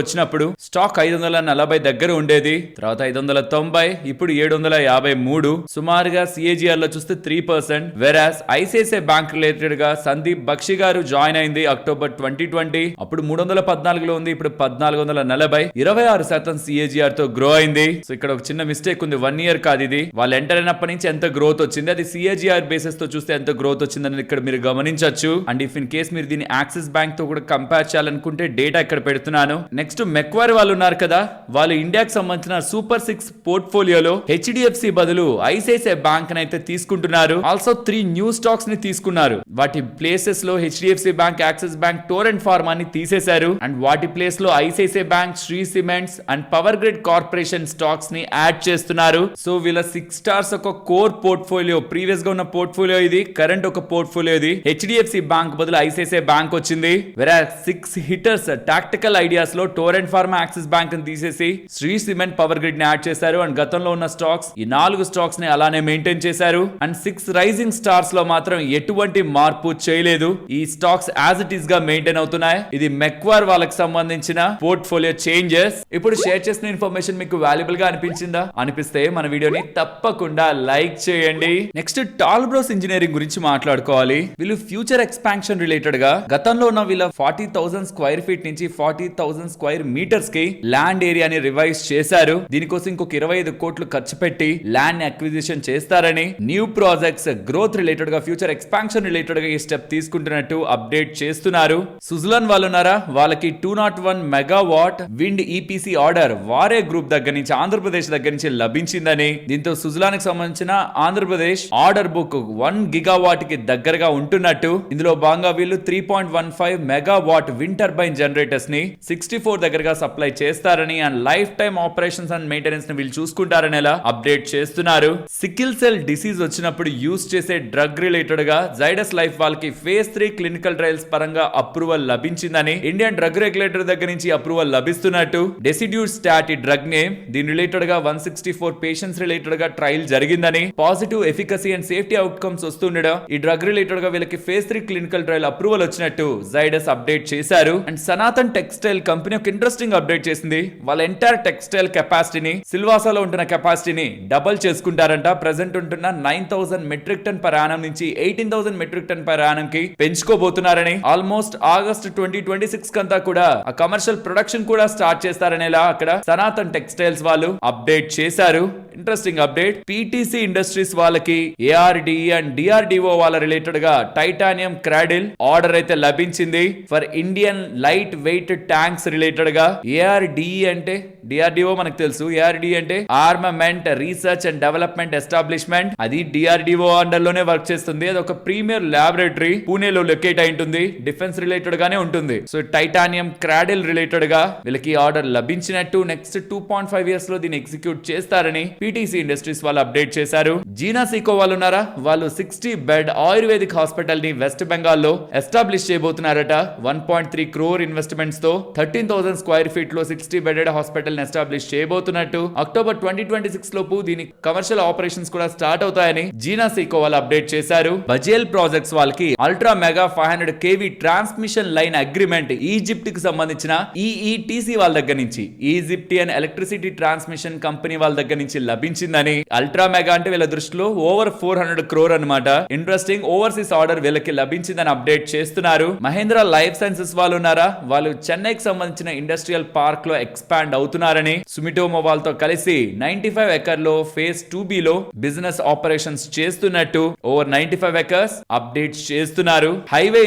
వచ్చినప్పుడు స్టాక్ 540 దగ్గర ఉండేది, తర్వాత 590, ఇప్పుడు 753. సుమారుగా సిఏజిఆర్ లో చూస్తే 3%. వెరాస్ ఐసిఐసిఐ బ్యాంక్ రిలేటెడ్ గా సందీప్ బక్షి గారు జాయిన్ అయింది అక్టోబర్ 2020, అప్పుడు 314 లో ఉంది, ఇప్పుడు 1440, 26% సిఏజిఆర్ తో గ్రో అయింది. సో ఇక్కడ ఒక చిన్న మిస్టేక్ ఉంది, 1 ఇయర్ కాదు ఇది. వాళ్ళు ఎంటర్ అయినప్పటి నుంచి ఎంత గ్రోత్ వచ్చింది, అది సిఏజిఆర్ బేసిస్ తో చూస్తే ఎంత గ్రోత్ వచ్చిందని ఇక్కడ మీరు గమనించవచ్చు. అండ్ ఇఫ్ ఇన్ కేస్ మీరు దీన్ని యాక్సిస్ బ్యాంక్ తో కూడా కంపేర్ చేయాలనుకుంటే డేటా ఇక్కడ పెడుతున్నాను. నెక్స్ట్ మెక్వార్ వాళ్ళు ఉన్నారు కదా, వాళ్ళు ఇండియాకి సంబంధించిన సూపర్ 6 పోర్ట్ఫోలియోలో హెచ్డిఎఫ్సి బదులు ఐసిఐసిఐ బ్యాంక్ అయితే తీసుకుంటున్నారు. ఆల్సో 3 న్యూ స్టాక్స్ ని తీసుకున్నారు. వాటి ప్లేసెస్ లో HDFC Bank, Axis Bank, Torrent Pharma ని తీసేశారు. అండ్ వాటి ప్లేస్ లో ICICI Bank, Shree Cements and Power Grid Corporation stocks ని యాడ్ చేస్తున్నారు. సో వీళ్ళ 6 స్టార్స్ ఒక కోర్ పోర్ట్ఫోలియో, ప్రీవియస్ గా ఉన్న పోర్ట్ఫోలియో ఇది, కరెంట్ ఒక పోర్ట్ఫోలియో ఇది. హెచ్డిఎఫ్సి బ్యాంక్ బదులు ఐసిఐసిఐ బ్యాంక్ వచ్చింది. వేరే 6 హిట్టర్స్ టాక్టికల్ ఐడియాస్ లో టోరెంట్ ఫార్మా, యాక్సిస్ బ్యాంక్ ని తీసేసి శ్రీ సిమెంట్, పవర్ గ్రిడ్ ని యాడ్ చేశారు. అండ్ గతంలో ఉన్న స్టాక్స్, ఈ 4 స్టాక్స్ ని అలానే మెయింటైన్ చేశారు. అండ్ 6 రైజింగ్ స్టార్స్ లో మాత్రం ఎటువంటి మార్పు చేయలేదు. ఈ స్టాక్స్ యాజ్ ఇట్ ఈస్ గా మెయింటైన్ అవుతున్నాయి. ఇది మెక్వార్ వాళ్ళకి సంబంధించిన పోర్ట్ఫోలియో చేంజెస్. ఇప్పుడు షేర్ చేసిన ఇన్ఫర్మేషన్ మీకు వాల్యుబుల్ గా అనిపించిందా? అనిపిస్తే మన వీడియోని తప్పకుండా లైక్ చేయండి. నెక్స్ట్ టాల్ బ్రోస్ ఇంజనీరింగ్ గురించి మాట్లాడుకోవాలి. వీళ్ళు ఫ్యూచర్ ఎక్స్పాన్షన్ రిలేటెడ్ గా గతంలో ఉన్న వీళ్ళ 40,000 స్క్వేర్ ఫీట్ నుంచి 40,000 స్క్వేర్ మీటర్స్ కి ల్యాండ్ ఏరియాని రివైజ్ చేశారు. దీనికోసం ఇంకొక 25 కోట్లు ఖర్చు పెట్టి ల్యాండ్ అక్విజిషన్ చేస్తారని, న్యూ ప్రాజెక్ట్స్ గ్రోత్ రిలేటెడ్ గా, ఫ్యూచర్ ఎక్స్పాన్షన్ రిలేటెడ్ గా ఈ స్టెప్ తీసుకుంటున్నట్టు అప్డేట్ చేస్తున్నారు. సుజలాన్ వాళ్ళు ఉన్నారా, వాళ్ళకి 201 మెగావాట్ విండ్ ఈపీసీ ఆర్డర్ వారే గ్రూప్ దగ్గర నుంచి, ఆంధ్రప్రదేశ్ దగ్గర నుంచి లభించిందని, దీంతో సుజలాన్ కి సంబంధించిన ఆంధ్రప్రదేశ్ ఆర్డర్ బుక్ 1 గిగావాట్ కి దగ్గరగా ఉంటున్నట్టు. ఇందులో భాగంగా వీళ్ళు 3.15 మెగావాట్ విండ్ టర్బైన్ జనరేటర్స్ ని 64 దగ్గరగా సప్లై చేస్తారని, and lifetime operations and maintenance ని వీళ్ళు చూసుకుంటారని అప్డేట్ చేస్తున్నారు. సికిల్ సెల్ డిసీజ్ వచ్చినప్పుడు యూస్ చేసే డ్రగ్ రిలేటెడ్ గా జైడస్ లైఫ్ వాళ్ళకి ఫేజ్ 3 క్లినికల్ ట్రయల్స్ పరంగా అప్రూవల్ లభించిందని, ఇండియన్ డ్రగ్ రెగ్యులేటర్ దగ్గర నుంచి అప్రూవల్ లభిస్తున్నట్టు. డెసిడ్యూర్ స్టాట్ ఈ డ్రగ్ నేమ్, దీని రిలేటెడ్ గా 164 పేషెంట్స్ రిలేటెడ్ గా ట్రయల్ జరిగిందని, positive efficacy and safety outcomes వస్తుండడం, ఈ డ్రగ్ రిలేటెడ్ గా వీళ్ళకి ఫేజ్ 3 క్లినికల్ ట్రయల్ అప్రూవల్ వచ్చినట్టు జైడస్ అప్డేట్ చేశారు. అండ్ సనాతన్ టెక్స్టైల్ కంపెనీ ఒక ఇంట్రెస్టింగ్ అప్డేట్ చేసింది. వాళ్ళ ఎంటైర్ టెక్స్టైల్ కెపాసిటీని, సిల్వాసాలో ఉంటున్న కెపాసిటీని డబుల్ చేసుకుంటారంట. ప్రెసెంట్ ఉంటున్న 9,000 మెట్రిక్ టన్ పర్ యానం నుంచి 18,000 మెట్రిక్ టన్ పర్ యానం కి పెంచుకోబోతున్నారని, ఆల్మోస్ట్ ఆగస్ట్ 2026 కంతా కూడా ఆ కమర్షియల్ ప్రొడక్షన్ కూడా స్టార్ట్ చేస్తారనేలా అక్కడ సనాతన్ టెక్స్టైల్స్ వాళ్ళు అప్డేట్ చేశారు. Interesting update. పీటీసీ ఇండస్ట్రీస్ వాళ్ళకి ఏఆర్డి అండ్ డిఆర్డిఓ వాళ్ళ రిలేటెడ్ గా టైటానియం క్రాడిల్ ఆర్డర్ అయితే లభించింది for Indian light weight tanks related గా. ఏఆర్డి అంటే డిఆర్డిఓ మనకు తెలుసు, ఏఆర్డి అంటే armament research and development establishment, అది డిఆర్డిఓ అండర్ లోనే వర్క్ చేస్తుంది. అది ఒక ప్రీమియర్ ల్యాబొరేటరీ పూణేలో లొకేట్ అయి ఉంటుంది, డిఫెన్స్ రిలేటెడ్ గానే ఉంటుంది. సో టైటానియం క్రాడిల్ రిలేటెడ్ గా వీళ్ళకి ఆర్డర్ లభించినట్టు, నెక్స్ట్ 2.5 ఇయర్స్ లో దీన్ని ఎగ్జిక్యూట్ చేస్తారని పీటీసీ ఇండస్ట్రీస్ వాళ్ళు అప్డేట్ చేశారు. జీనా సీకో వాళ్ళు ఉన్నారా, వాళ్ళు 60 బెడ్ ఆయుర్వేదిక్ హాస్పిటల్ ని వెస్ట్ బెంగాల్ లో ఎస్టాబ్లిష్ చేయబోతున్నారట. 1.3 crore ఇన్వెస్ట్మెంట్స్ తో 13,000 స్క్వేర్ ఫీట్ లో 60 బెడెడ్ హాస్పిటల్ ని ఎస్టాబ్లిష్ చేయబోతున్నట్టు. అక్టోబర్ 2026 లోపు దీని కమర్షియల్ ఆపరేషన్స్ కూడా స్టార్ట్ అవుతాయని జీనా సీకో వాళ్ళు అప్డేట్ చేశారు. బజేల్ ప్రాజెక్ట్స్ వాళ్ళకి ultra mega 500 kV transmission line agreement Egypt కి సంబంధించిన ఈఈటీసీ వాళ్ళ దగ్గర నుంచి, ఈజిప్టియన్ ఎలక్ట్రిసిటీ ట్రాన్స్మిషన్ కంపెనీ వాళ్ళ దగ్గర నుంచి లభించిందని. అల్ట్రా మెగా అంటే వీళ్ళ దృష్టిలో ఓవర్ 400 crore అన్నమాట. ఇంట్రెస్టింగ్, ఓవర్సీస్ ఆర్డర్ వీళ్ళకి లభించిందని అప్డేట్ చేస్తున్నారు. మహేంద్ర లైఫ్ సైన్సెస్ వాళ్ళు ఉన్నారా, వాళ్ళు చెన్నైకి సంబంధించిన ఇండస్ట్రియల్ పార్క్ లో ఎక్స్పాండ్ అవుతున్నారని, సుమిటోమో వాళ్ళతో కలిసి 95 ఎకర్లో ఫేజ్ 2B లో బిజినెస్ ఆపరేషన్స్ చేస్తున్నట్టు ఓవర్ 95 ఎకర్స్ అప్డేట్ చేస్తున్నారు. హైవే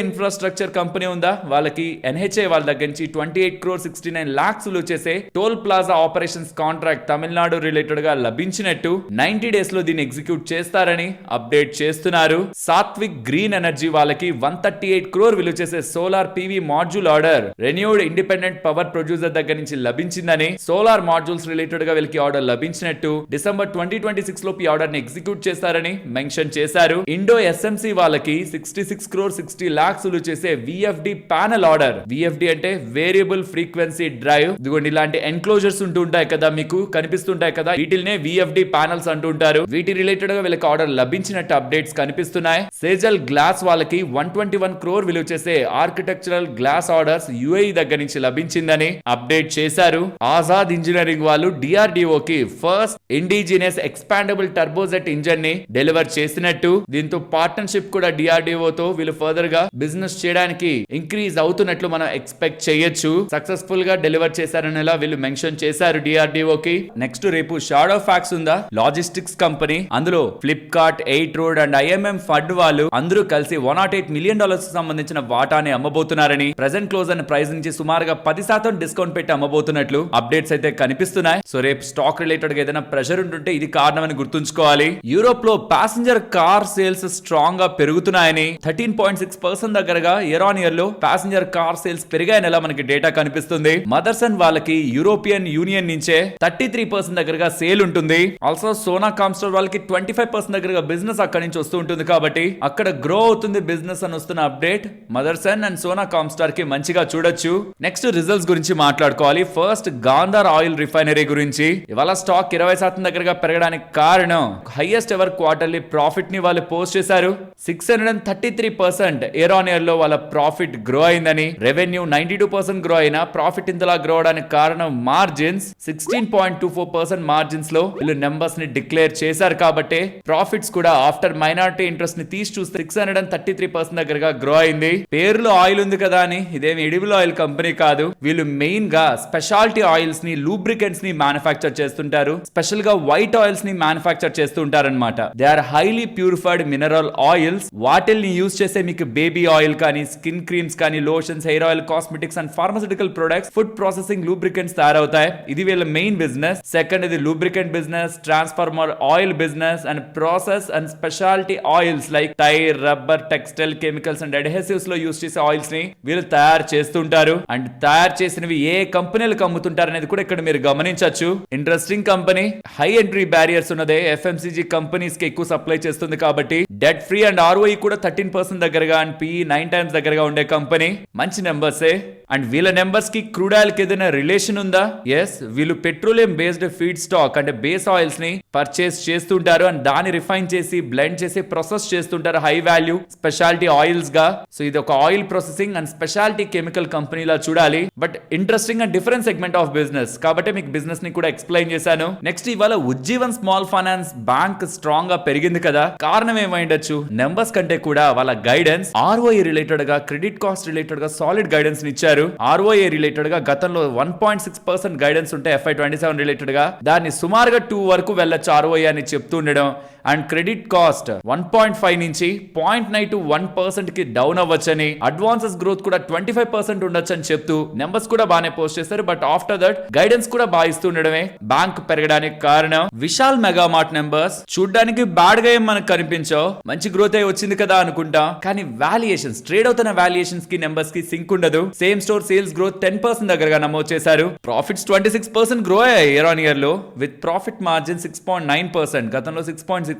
ఇన్ఫ్రాస్ట్రక్చర్ కంపెనీ ఉందా, వాళ్ళకి ఎన్హెచ్ఏ వాళ్ళ దగ్గర నుంచి 128.69 crore చేసే toll plaza operations contract Tamil Nadu related గా లభించినట్టు 90 డేస్ లో దీన్ని ఎగ్జిక్యూట్ చేస్తారని అప్డేట్ చేస్తున్నారు. సాత్విక్ గ్రీన్ ఎనర్జీ వాళ్ళకి 138 crore విలువ చేసే solar PV module order renewed independent power producer దగ్గర నుంచి లభించిందని, సోలార్ మాడ్యూల్స్ రిలేటెడ్ గా వీళ్ళకి ఆర్డర్ లభించినట్టు డిసెంబర్ 2026 లోపు ఈ ఆర్డర్ ని ఎగ్జిక్యూట్ చేస్తారని మెన్షన్ చేశారు. ఇండో ఎస్ఎంసి వాళ్ళకి 66.60 crore చేసే విఎఫ్డి ప్యానల్ ఆర్డర్. విఎఫ్డి అంటే వేరియబుల్ ఫ్రీక్వెన్సీ డ్రైవ్. ఇదిగోండి ఇలాంటి ఎన్క్లోజర్స్ ఉంటుంటాయి కదా, మీకు కనిపిస్తుంటాయి కదా, వీటిల్నే విఎఫ్డి ప్యానల్స్ అంటుంటారు. వీటి రిలేటెడ్ గా వీళ్ళకి ఆర్డర్ లభించినట్టు అప్డేట్స్ కనిపిస్తున్నాయి. సేజల్ గ్లాస్ వాళ్ళకి 121 crore విలువ చేసే ఆర్కిటెక్చరల్ గ్లాస్ ఆర్డర్స్ యుఏఈ దగ్గర నుంచి లభించిందని అప్డేట్ చేశారు. ఆజాద్ ఇంజనీరింగ్ వాళ్ళు డిఆర్డిఓ కి first indigenous expandable turbojet engine ని డెలివర్ చేసినట్టు, దీంతో పార్ట్నర్షిప్ కూడా డిఆర్డిఓ తో వీళ్ళు ఫర్దర్ గా బిజినెస్ చేయడానికి ఇంక్రీజ్ అవుతున్నట్లు మనం ఎక్స్పెక్ట్ చేయొచ్చు. సక్సెస్ఫుల్ గా డెలివర్ చేశారని వీళ్ళు మెన్షన్ చేశారు డిఆర్డిఓ కి. నెక్స్ట్ రేపు షాడో ఫ్యాక్స్ ఉందా, లాజిస్టిక్స్ కంపెనీ, అందులో Flipkart, eight road and IMM fund వాళ్ళు అందరూ కలిసి $108 million సంబంధించిన వాటాని అమ్మబోతున్నారని, ప్రెజెంట్ క్లోజ్ అయిన ప్రైస్ నుంచి సుమారుగా 10% డిస్కౌంట్ పెట్టి అమ్మబోతున్నట్లు అప్డేట్స్ అయితే కనిపిస్తున్నాయి. సో రేపు స్టాక్ రిలేటెడ్ గా ఏదైనా ప్రెషర్ ఉంటుంటే ఇది కారణం అని గుర్తుంచుకోవాలి. యూరోప్ లో ప్యాసింజర్ కార్ సేల్స్ స్ట్రాంగ్ గా పెరుగుతున్నాయని, 13.6% దగ్గరగా ఇయర్ ఆన్ ఇయర్ లో ప్యాసింజర్ కార్ సేల్స్ పెరిగాయని ఎలా మనకి డేటా కనిపిస్తుంది. మదర్సన్ వాళ్ళకి యూరోపియన్ యూనియన్ నుంచే 33% దగ్గరగా సేల్ ఉంటుంది. ఆల్సో సోనా కామ్స్టార్ వాళ్ళకి 25% దగ్గరగా బిజినెస్ అక్కడి నుంచి వస్తూ ఉంటుంది, కాబట్టి అక్కడ గ్రో అవుతుంది బిజినెస్ అని వస్తున్న update Motherson and Sona Comstar కి మంచిగా చూడొచ్చు. నెక్స్ట్ రిజల్ట్స్ గురించి మాట్లాడుకోవాలి. ఫస్ట్ గాంధార్ ఆయిల్ రిఫైనరీ గురించి. ఇవాళ స్టాక్ 20% దగ్గరగా పెరగడానికి కారణం హైయెస్ట్ ఎవర్ క్వార్టర్లీ ప్రాఫిట్ ని వాళ్ళు పోస్ట్ చేశారు. 633% ఇయర్ ఆన్ ఇయర్ లో వాళ్ళ ప్రాఫిట్ గ్రో అయిందని, రెవెన్యూ 92% గ్రో అయినా ప్రాఫిట్ ఇంతలా గ్రో అవడానికి కారణం మార్జిన్స్ 16.24% మార్జిన్స్ లో వీళ్ళు నెంబర్స్ ని డిక్లేర్ చేశారు. కాబట్టి ప్రాఫిట్స్ కూడా ఆఫ్టర్ మైనారిటీ ఇంట్రెస్ట్ ని తీసి చూస్తే 633% దగ్గరగా గ్రో అయింది. పేరులో ఆయిల్ ఉంది కదా అని ఇదేమి ఎడిబుల్ ఆయిల్ కంపెనీ కాదు. వీళ్ళు మెయిన్ గా స్పెషాలిటీ ఆయిల్స్ ని, లూబ్రికెంట్స్ ని మ్యానుఫ్యాక్చర్ చేస్తుంటారు. స్పెషల్ గా వైట్ ఆయిల్స్ ని మ్యానుఫ్యాక్చర్ చేస్తుంటారు అనమాట. They are highly purified mineral oils. వాటిల్ని యూజ్ చేసే మీకు బేబీ ఆయిల్ కానీ, స్కిన్ క్రీమ్స్ కానీ, lotions, hair oil, cosmetics and pharmaceutical products, food processing lubricants తయారవుతాయి. ఇది వీళ్ళ మెయిన్ బిజినెస్. సెకండ్ ఇది lubricant business, transformer oil business and process and speciality oils like tyre, rubber, textile, chemicals and adhesives లో యూజ్ చేసే ఆయిల్స్ ని వీళ్ళు తయారు చేస్తుంటారు. అండ్ తయారు చేసినవి ఏ కంపెనీలకు అమ్ముతుంటారు అనేది కూడా ఇక్కడ మీరు గమనించవచ్చు. Interesting company. High entry barriers ఉన్నదే ఎఫ్ఎంసీజీ కంపెనీస్ కి ఎక్కువ సప్లై చేస్తుంది కాబట్టి డెట్ ఫ్రీ అండ్ ఆర్ఓఈ కూడా 13% దగ్గరగా అండ్ PE 9 times దగ్గరగా ఉండే కంపెనీ. మంచి నెంబర్సే. అండ్ వీళ్ళ నెంబర్స్ కి క్రూడ్ ఆయిల్ కి ఏదైనా రిలేషన్ ఉందా? ఎస్, వీళ్ళు పెట్రోలియం బేస్డ్ ఫీడ్ స్టాక్ అంటే బేస్ ఆయిల్స్ ని పర్చేస్ చేస్తుంటారు అండ్ దాన్ని రిఫైన్ చేసి బ్లెండ్ చేసి ప్రాసెస్ చేస్తుంటారు హై వాల్యూ స్పెషాలిటీ ఆయిల్స్ గా. సో ఇది ఒక oil processing and speciality chemical company లా చూడాలి. But interesting and different segment of business కాబట్టి మీకు బిజినెస్ ని కూడా ఎక్స్ప్లెయిన్ చేశాను. నెక్స్ట్ ఇవాళ Ujjivan small finance bank strong గా పెరిగింది కదా, కారణం ఏమైండొచ్చు? నెంబర్స్ కంటే కూడా వాళ్ళ గైడెన్స్ ఆర్ఓఈ రిలేటెడ్ గా, క్రెడిట్ కాస్ట్ రిలేటెడ్ గా సాలిడ్ గైడెన్స్ ని ఇచ్చారు. ఆర్ఓఏ రిలేటెడ్ గా గతంలో 1.6% గైడెన్స్ ఉంటే FY27 రిలేటెడ్ గా దాన్ని సుమారుగా 2 వరకు వెళ్ళొచ్చు ఆర్ఓఏ అని చెప్తూ ఉండడం. అండ్ క్రెడిట్ కాస్ట్ 1.5 నుంచి 0.9 to 1% కి డౌన్ అవ్వచ్చని, అడ్వాన్సెస్ గ్రోత్ కూడా 25% ఉండొచ్చు అని చెప్తూ నెంబర్స్ కూడా బాగానే పోస్ట్ చేశారు. బట్ ఆఫ్టర్ దట్ గైడెన్స్ కూడా బాగా ఇస్తూ ఉండడమే బ్యాంక్ పెరగడానికి కారణం. విశాల్ మెగామార్ట్ నెంబర్స్ చూడడానికి బ్యాడ్ గా ఏం మనకు కనిపించవు, మంచి గ్రోత్ అయి వచ్చింది కదా అనుకుంటా. కానీ వాల్యుయేషన్స్, ట్రేడ్ అవుతున్న వాల్యుయేషన్స్ కి నెంబర్స్ కి సింక్ ఉండదు. సేమ్ స్టోర్ సేల్స్ గ్రోత్ 10% దగ్గరగా నమోదు చేశారు. ప్రాఫిట్స్ 26% గ్రో అయ్యాయి ఇయర్ ఆన్ ఇయర్ లో విత్ ప్రాఫిట్ మార్జిన్ 6.9%. గతంలో 6.6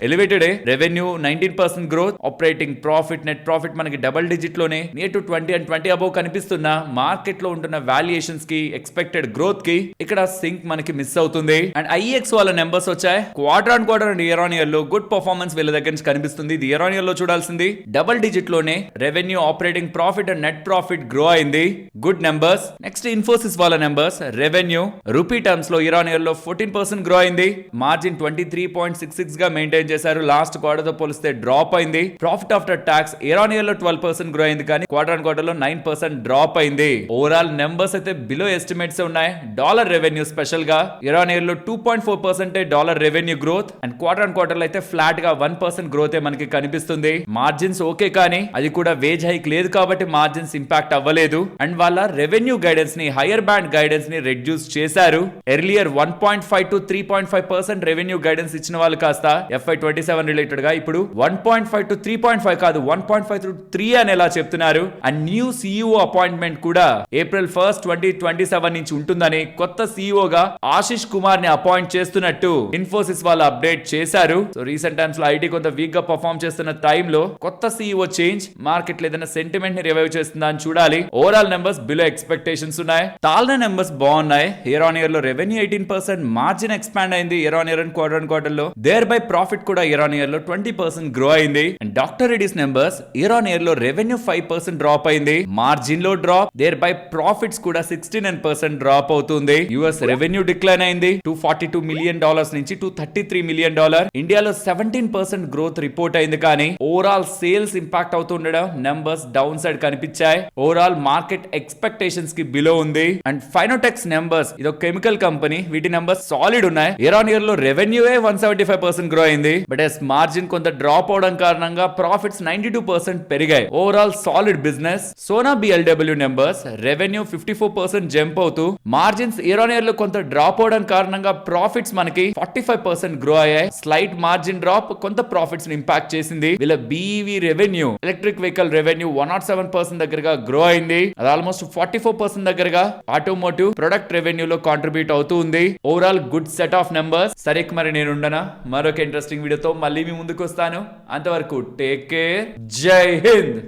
elevated. Revenue 19% growth. Operating profit, net profit మనకి డబుల్ డిజిట్ లోనే నియర్ టు 20 and 20 అబౌవ్ కనిపిస్తున్న మార్కెట్ లో ఉంటున్న వాల్యుయేషన్స్ కి, ఎక్స్పెక్టెడ్ గ్రోత్ కి ఇక్కడ సింక్ మనకి మిస్ అవుతుంది. అండ్ ఐఎక్స్ వాళ్ళ నెంబర్స్ వచ్చాయి. Quarter on quarter and year on year లో గుడ్ పర్ఫార్మెన్స్ వీళ్ళ దగ్గర నుంచి కనిపిస్తుంది. ఇది ఇయర్ ఆన్ ఇయర్ లో చూడాల్సింది. డబుల్ డిజిట్ లోనే revenue, operating profit and net profit grow అయింది. Good numbers. నెక్స్ట్ ఇన్ఫోసిస్ వాళ్ళ నెంబర్స్. రెవెన్యూ రూపీ టర్మ్స్ లో ఇయర్ ఆన్ ఇయర్ లో 14% గ్రో అయింది. మార్జిన్ 23.66 గా మెయింటైన్ చేశారు. లాస్ట్ క్వార్టర్ తో పోలిస్తే డ్రాప్ అయింది. Profit after tax year on year లో 12% గ్రో అయింది, కానీ క్వార్టర్ ఆన్ క్వార్టర్ లో 9% డ్రాప్ అయింది. ఓవరాల్ నెంబర్స్ అయితే బిలో ఎస్టిమేట్స్ ఉన్నాయి. డాలర్ రెవెన్యూ స్పెషల్ గా ఇయర్ ఆన్ ఇయర్ లో 2.4% dollar revenue growth and quarter on quarter లో అయితే ఫ్లాట్ గా 1% గ్రోత్ మనకి కనిపిస్తుంది. మార్జిన్స్ ఓకే, కానీ అది కూడా వేజ్ హైక్ లేదు కాబట్టి మార్జిన్స్ ఇంపాక్ట్ అవ్వలేదు. అండ్ వాళ్ళ వాళ్ళ రెవెన్యూ గైడెన్స్ ని హైయర్ బ్యాండ్ గైడెన్స్ ని రెడ్యూస్ చేశారు. ఎర్లియర్ 1.5 to 3.5% రెవెన్యూ గైడెన్స్ ఇచ్చిన వాళ్ళు కాస్త FY27 రిలేటెడ్ గా ఇప్పుడు 1.5 to 3.5 కాదు 1.5 to 3 అని ఎలా చెప్తున్నారు. అండ్ న్యూ CEO అపాయింట్మెంట్ కూడా April 1st 2027 నుంచి ఉంటుందని కొత్త CEO గా ఆశిష్ కుమార్ ని అపాయింట్ చేస్తున్నట్టు ఇన్ఫోసిస్ వాళ్ళు అప్డేట్ చేశారు. సో రీసెంట్ టైమ్స్ లో ఐటీ కొంత వీక్ గా పర్ఫార్మ్ చేస్తున్న టైంలో కొత్త CEO చేంజ్ మార్కెట్ లో ఏదైనా సెంటిమెంట్ ని రివైవ్ చేస్తుందా అని చూడాలి. ఓవరాల్ నెంబర్స్ బిలో ఎక్స్పెక్టేషన్స్ ఉన్నాయి. తాల్నే నెంబర్స్ బాగున్నాయి. ఇయర్ ఆన్ ఇయర్ లో రెవెన్యూ 18%, మార్జిన్ ఎక్స్పాండ్ అయింది year on year and quarter లో. దేర్ బై ప్రాఫిట్ కూడా ఇయర్ ఆన్ ఇయర్ లో 20% గ్రో అయింది. And doctor Reddy's numbers year on year లో రెవెన్యూ 5% డ్రాప్ అయింది, మార్జిన్ లో డ్రాప్, దేర్ బై ప్రాఫిట్స్ కూడా 69% డ్రాప్ అవుతుంది. యుఎస్ రెవెన్యూ డిక్లైన్ అయింది $242 million నుంచి $233 million. ఇండియాలో 17% గ్రోత్ రిపోర్ట్ అయింది, కానీ ఓవరాల్ సేల్స్ ఇంపాక్ట్ అవుతుండడం నెంబర్స్ డౌన్ సైడ్ కనిపించాయి. ఓవరాల్ మార్కెట్ ఎక్స్పెక్టేషన్స్ కి బిలో ఉంది. అండ్ ఫైనోటెక్స్ నెంబర్స్ ఇదొక కెమికల్ కంపెనీ, వీటి నెంబర్స్ సాలిడ్ ఉన్నాయి. ఇయర్ ఆన్ ఇయర్ లో రెవెన్యూ 175% గ్రో అయింది, బట్ ఎస్ మార్జిన్ కొంత డ్రాప్ అవడం కారణంగా ప్రాఫిట్స్ 92% పెరిగాయి. Overall solid business. Sona BLW numbers revenue 54% jump అవుతూ, మార్జిన్స్ ఇయర్ ఆన్ ఇయర్ లో కొంత డ్రాప్ అవడం కారణంగా ప్రాఫిట్స్ మనకి 45% గ్రో అయ్యాయి. స్లైట్ మార్జిన్ డ్రాప్ కొంత ప్రాఫిట్స్ ని ఇంపాక్ట్ చేసింది. వీళ్ళ BEV revenue, electric vehicle revenue 107% దగ్గరగా గ్రో అయింది. అది ఆల్మోస్ట్ 44% దగ్గరగా ఆటోమోటివ్ ప్రొడక్ట్ రెవెన్యూ లో కాంట్రిబ్యూట్ అవుతూ ఉంది. Overall good set of numbers. సరే మరి నేను ఉండనా, మరొక ఇంట్రెస్టింగ్ వీడియోతో మళ్ళీ మీ ముందుకు వస్తాను. అంతవరకు టేక్ కేర్. జై హింద్.